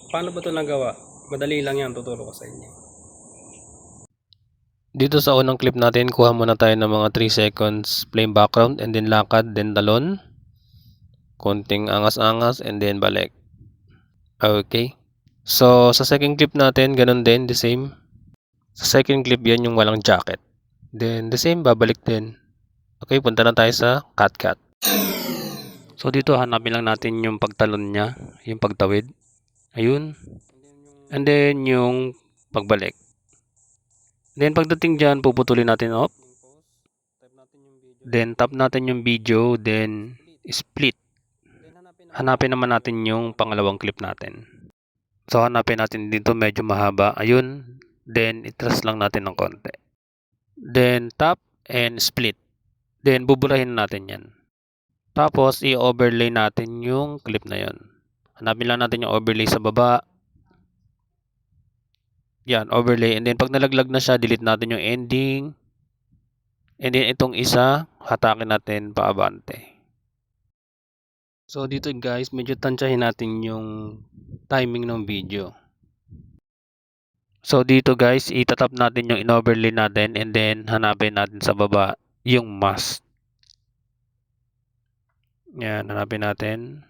paano ba ito nagawa? Madali lang yan, tuturo ko sa inyo. Dito sa unang clip natin, kuha muna tayo ng mga 3 seconds plain background and then lakad, then talon. Konting angas-angas and then balik. Okay. So, sa second clip natin, ganun din, the same. Sa second clip, yan yung walang jacket. Then, the same, babalik din. Okay, punta na tayo sa cut. So, dito hanapin lang natin yung pagtalon niya, yung pagtawid. Ayun. And then, yung pagbalik. Then, pagdating dyan, puputulin natin off. Then, tap natin yung video. Then, split. Hanapin naman natin yung pangalawang clip natin. So, hanapin natin dito medyo mahaba. Ayun. Then, itras lang natin ng konti. Then, tap and split. Then, buburahin natin yan. Tapos, i-overlay natin yung clip na yon. Hanapin lang natin yung overlay sa baba. Yan, overlay. And then, pag nalaglag na siya, delete natin yung ending. And then, itong isa, hatakin natin paabante. So, dito guys, medyo tansyahin natin yung timing ng video. So, dito guys, itatap natin yung in-overlay natin. And then, hanapin natin sa baba yung mask. Yan, hanapin natin.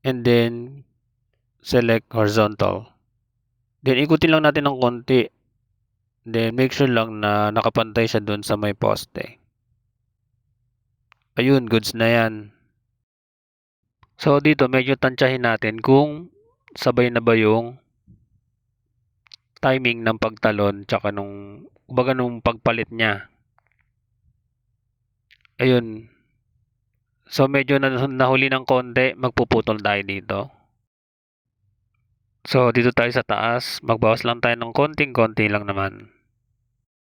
And then, select horizontal. Then, ikutin lang natin ng konti. Then, make sure lang na nakapantay siya dun sa may poste. Ayun, goods na yan. So, dito, medyo tansyahin natin kung sabay na ba yung timing ng pagtalon tsaka nung pagpalit niya. Ayun. So, medyo nahuli ng konti, magpuputol tayo dito. So, dito tayo sa taas. Magbawas lang tayo ng konting-konti lang naman.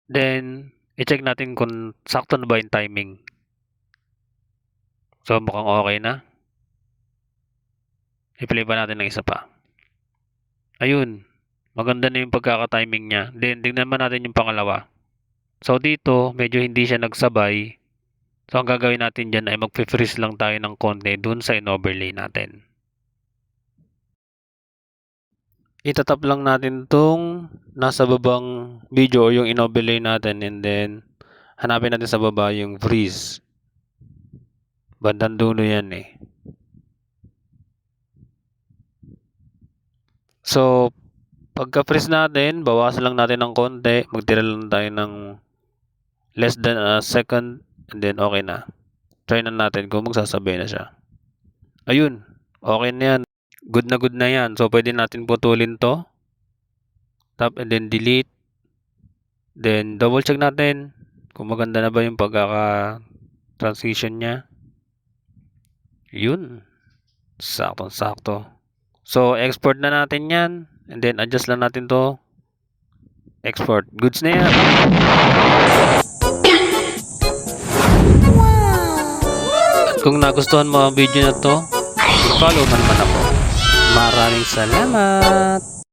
Then, i-check natin kung sakto na ba yung timing. So, mukhang okay na. I-play pa natin ng isa pa. Ayun. Maganda na yung pagkaka-timing niya. Then, tingnan naman natin yung pangalawa. So, dito, medyo hindi siya nagsabay. So, ang gagawin natin dyan ay mag-freeze lang tayo ng konti dun sa in-overlay natin. Itatap lang natin tong nasa babang video o yung in-overlay natin and then hanapin natin sa baba yung freeze. Bandang dulo yan eh. So, pagka-freeze natin, bawasan lang natin ng konti. Magtira lang tayo ng less than a second and then okay na. Try na natin kung magsasabay na siya. Ayun, okay na yan. Good na yan. So, pwede natin putulin to. Tap and then delete. Then, double check natin kung maganda na ba yung pagkaka-transition niya. Yun. Sakto. So, export na natin yan. And then, adjust lang natin to. Export. Goods na yan. At kung nagustuhan mo ang video na to, follow man ako. Maraming salamat!